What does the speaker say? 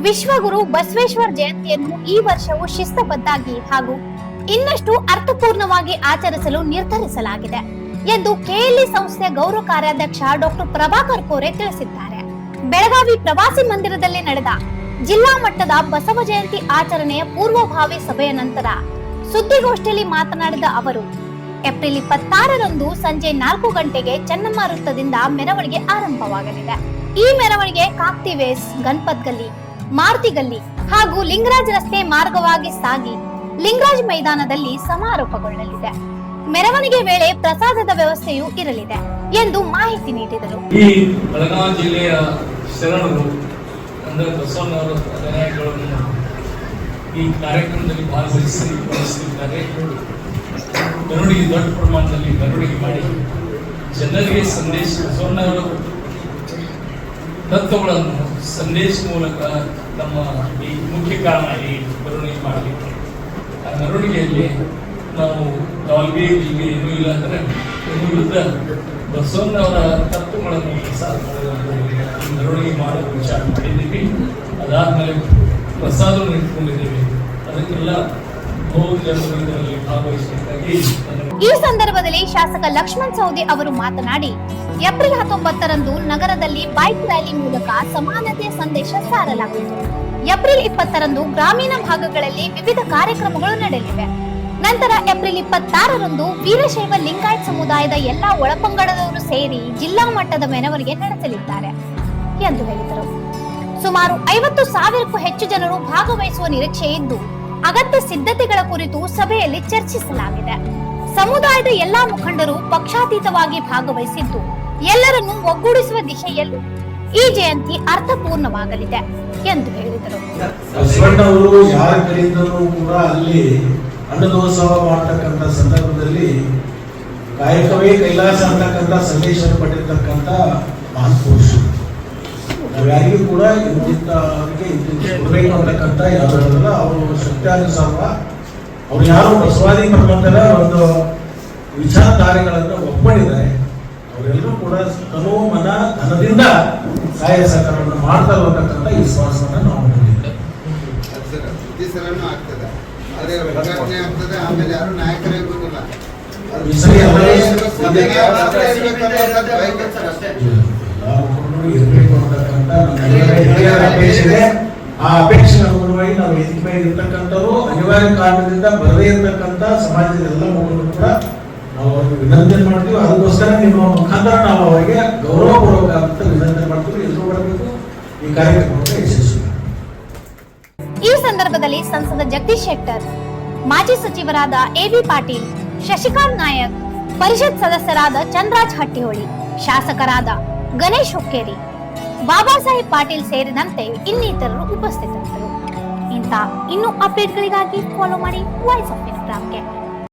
ವಿಶ್ವಗುರು ಬಸವೇಶ್ವರ ಜಯಂತಿಯನ್ನು ಈ ವರ್ಷವೂ ಶಿಸ್ತಬದ್ಧಾಗಿ ಹಾಗೂ ಇನ್ನಷ್ಟು ಅರ್ಥಪೂರ್ಣವಾಗಿ ಆಚರಿಸಲು ನಿರ್ಧರಿಸಲಾಗಿದೆ ಎಂದು ಕೆಎಲ್ಇ ಸಂಸ್ಥೆ ಗೌರವ ಕಾರ್ಯಾಧ್ಯಕ್ಷ ಡಾಕ್ಟರ್ ಪ್ರಭಾಕರ್ ಕೋರೆ ತಿಳಿಸಿದ್ದಾರೆ. ಬೆಳಗಾವಿ ಪ್ರವಾಸಿ ಮಂದಿರದಲ್ಲಿ ನಡೆದ ಜಿಲ್ಲಾ ಮಟ್ಟದ ಬಸವ ಜಯಂತಿ ಆಚರಣೆಯ ಪೂರ್ವಭಾವಿ ಸಭೆಯ ನಂತರ ಸುದ್ದಿಗೋಷ್ಠಿಯಲ್ಲಿ ಮಾತನಾಡಿದ ಅವರು, ಏಪ್ರಿಲ್ 26ರಂದು ಸಂಜೆ 4 ಗಂಟೆಗೆ ಚೆನ್ನಮ್ಮ ವೃತ್ತದಿಂದ ಮೆರವಣಿಗೆ ಆರಂಭವಾಗಲಿದೆ. ಈ ಮೆರವಣಿಗೆ ಕಾಕ್ತಿವೇಸ್, ಗಣಪತ್ ಗಲ್ಲಿ, ಮಾರುತಿ ಗಲ್ಲಿ ಹಾಗೂ ಲಿಂಗರಾಜ್ ರಸ್ತೆ ಮಾರ್ಗವಾಗಿ ಸಾಗಿ ಲಿಂಗರಾಜ್ ಮೈದಾನದಲ್ಲಿ ಸಮಾರೋಪಗೊಳ್ಳಲಿದೆ. ಮೆರವಣಿಗೆ ವೇಳೆ ಪ್ರಸಾದದ ವ್ಯವಸ್ಥೆಯೂ ಇರಲಿದೆ ಎಂದು ಮಾಹಿತಿ ನೀಡಿದರು. ಈ ಬೆಳಗಾವಿ ಜಿಲ್ಲೆಯ ಶರಣರು ಅಂದರೆ ಬಸವಣ್ಣವರ ಅನುಯಾಯಿಗಳನ್ನು ಈ ಕಾರ್ಯಕ್ರಮದಲ್ಲಿ ಭಾಗವಹಿಸಿದ್ದಾರೆ. ಮೆರವಣಿಗೆ ದೊಡ್ಡ ಪ್ರಮಾಣದಲ್ಲಿ ಮೆರವಣಿಗೆ ಮಾಡಿ ಜನರಿಗೆ ಸಂದೇಶ, ಬಸವಣ್ಣವರ ತತ್ವಗಳನ್ನು ಸಂದೇಶ ಮೂಲಕ ನಮ್ಮ ಈ ಮುಖ್ಯ ಕಾರಣ ಈ ಮೆರವಣಿಗೆ ಮಾಡಲಿಕ್ಕೆ. ಆ ಮೆರವಣಿಗೆಯಲ್ಲಿ ನಾವು ನಾಲ್ಗೆ ಈಗ ಏನೂ ಇಲ್ಲ ಅಂದರೆ ವಿರುದ್ಧ ಬಸವಣ್ಣವರ ತತ್ವಗಳನ್ನು ಮೆರವಣಿಗೆ ಮಾಡಲು ವಿಚಾರ ಮಾಡಿದ್ದೀವಿ. ಅದಾದ್ಮೇಲೆ ಪ್ರಸಾದವನ್ನು ಇಟ್ಕೊಂಡಿದ್ದೀವಿ. ಅದಕ್ಕೆಲ್ಲ ಈ ಸಂದರ್ಭದಲ್ಲಿ ಶಾಸಕ ಲಕ್ಷ್ಮಣ್ ಸವದಿ ಅವರು ಮಾತನಾಡಿ, ಏಪ್ರಿಲ್ 19ರಂದು ನಗರದಲ್ಲಿ ಬೈಕ್ ರ್ಯಾಲಿ ಮೂಲಕ ಸಮಾನತೆಯ ಸಂದೇಶ ಸಾರಲಾಗುವುದು. ಏಪ್ರಿಲ್ 20ರಂದು ಗ್ರಾಮೀಣ ಭಾಗಗಳಲ್ಲಿ ವಿವಿಧ ಕಾರ್ಯಕ್ರಮಗಳು ನಡೆಯಲಿವೆ. ನಂತರ ಏಪ್ರಿಲ್ 26ರಂದು ವೀರಶೈವ ಲಿಂಗಾಯತ್ ಸಮುದಾಯದ ಎಲ್ಲಾ ಒಳಪಂಗಡದವರು ಸೇರಿ ಜಿಲ್ಲಾ ಮಟ್ಟದ ಮೆರವಣಿಗೆ ನಡೆಸಲಿದ್ದಾರೆ ಎಂದು ಹೇಳಿದರು. ಸುಮಾರು 50,000ಕ್ಕೂ ಹೆಚ್ಚು ಜನರು ಭಾಗವಹಿಸುವ ನಿರೀಕ್ಷೆ ಇದ್ದು ಅಗತ್ಯ ಸಿದ್ಧತೆಗಳ ಕುರಿತು ಸಭೆಯಲ್ಲಿ ಚರ್ಚಿಸಲಾಗಿದೆ. ಸಮುದಾಯದ ಎಲ್ಲಾ ಮುಖಂಡರು ಪಕ್ಷಾತೀತವಾಗಿ ಭಾಗವಹಿಸಿದ್ದು ಎಲ್ಲರನ್ನೂ ಒಗ್ಗೂಡಿಸುವ ದಿಶೆಯಲ್ಲಿ ಈ ಜಯಂತಿ ಅರ್ಥಪೂರ್ಣವಾಗಲಿದೆ ಎಂದು ಹೇಳಿದರು. ಬಸವಣ್ಣವರು ಯಾರ ಕಡೆಯಿಂದಲೂ ಕೂಡ ಅಲ್ಲಿ ಅನ್ನದೋತ್ಸವ ಮಾಡತಕ್ಕಂಥ ಸಂದರ್ಭದಲ್ಲಿ ಕಾಯಕವೇ ಕೈಲಾಸ ಅಂತಕ್ಕಂಥ ಸಂದೇಶ ಪಡೆದಿರ್ತಕ್ಕಂಥ ಮಹಾನ್ ಪುರುಷರು. ಯಾರಿಗೂ ಕೂಡ ಕೊಡಬೇಕು ಅಂತಕ್ಕಂಥ ಯಾವುದಲ್ಲ. ಅವರು ಶಕ್ತಿಯಾನುಸಾರ ಅವ್ರು ಯಾರು ಬಸವಾದಿ ಪ್ರಬಂಧದ ಒಂದು ವಿಚಾರಧಾರೆಗಳನ್ನು ಒಪ್ಪಿಕೊಂಡಿದ್ದಾರೆ. ಅವರೆಲ್ಲರೂ ಕೂಡ ತನು ಮನ ಧನದಿಂದ ಸಹಾಯ ಸಹಕಾರವನ್ನು ಮಾಡ್ತಾರೆ ಅಂತಕ್ಕಂಥ ವಿಶ್ವಾಸವನ್ನು ನಾವು ಹೊಂದಿದ್ದೇವೆ. ಆಮೇಲೆ ಯಾರು ನಾಯಕರೇ ಗೊತ್ತಿಲ್ಲ. ಇರಬೇಕು ಅಂತಕ್ಕಂಥ ಅಪೇಕ್ಷೆ. ಆ ಅಪೇಕ್ಷೆ ಅನುಗುಣವಾಗಿ ನಾವು ವೇದಿಕೆ ಮೇಲೆ ಇರ್ತಕ್ಕಂಥವ್ರು ಅನಿವಾರ್ಯ ಕಾರಣದಿಂದ ಬರದೇ ಇರತಕ್ಕಂಥ ಸಮಾಜದ ಎಲ್ಲ ಮಕ್ಕಳು ಕೂಡ ನಾವು ಅವ್ರಿಗೆ ವಿನಂತಿ ಮಾಡ್ತೀವಿ. ಅದಕ್ಕೋಸ್ಕರ ನಿಮ್ಮ ಮುಖಾಂತರ ನಾವು ಅವರಿಗೆ ಗೌರವಪೂರ್ವಕ ಅಂತ ವಿನಂತಿ ಮಾಡ್ತೀವಿ. ಎಲ್ಲರೂ ಬರಬೇಕು ಈ ಕಾರ್ಯಕ್ರಮಕ್ಕೆ ಯಶಸ್ವಿ. ಈ ಸಂದರ್ಭದಲ್ಲಿ ಸಂಸದ ಜಗದೀಶ್ ಶೆಟ್ಟರ್, ಮಾಜಿ ಸಚಿವರಾದ ಎಬಿ ಪಾಟೀಲ್, ಶಶಿಕಾಂತ್ ನಾಯಕ್, ಪರಿಷತ್ ಸದಸ್ಯರಾದ ಚಂದ್ರಾಜ್ ಹಟ್ಟಿಹೊಳಿ, ಶಾಸಕರಾದ ಗಣೇಶ್ ಹುಕ್ಕೇರಿ, ಬಾಬಾ ಸಾಹೇಬ್ ಪಾಟೀಲ್ ಸೇರಿದಂತೆ ಇನ್ನಿತರರು ಉಪಸ್ಥಿತರಿದ್ದರು. ಇನ್ನೂ ಅಪ್ಡೇಟ್ಗಳಿಗಾಗಿ ಫಾಲೋ ಮಾಡಿ ವಾಯ್ಸ್ ಆಫ್ ಇನ್ಫ್ರಾಮ್ಗೆ.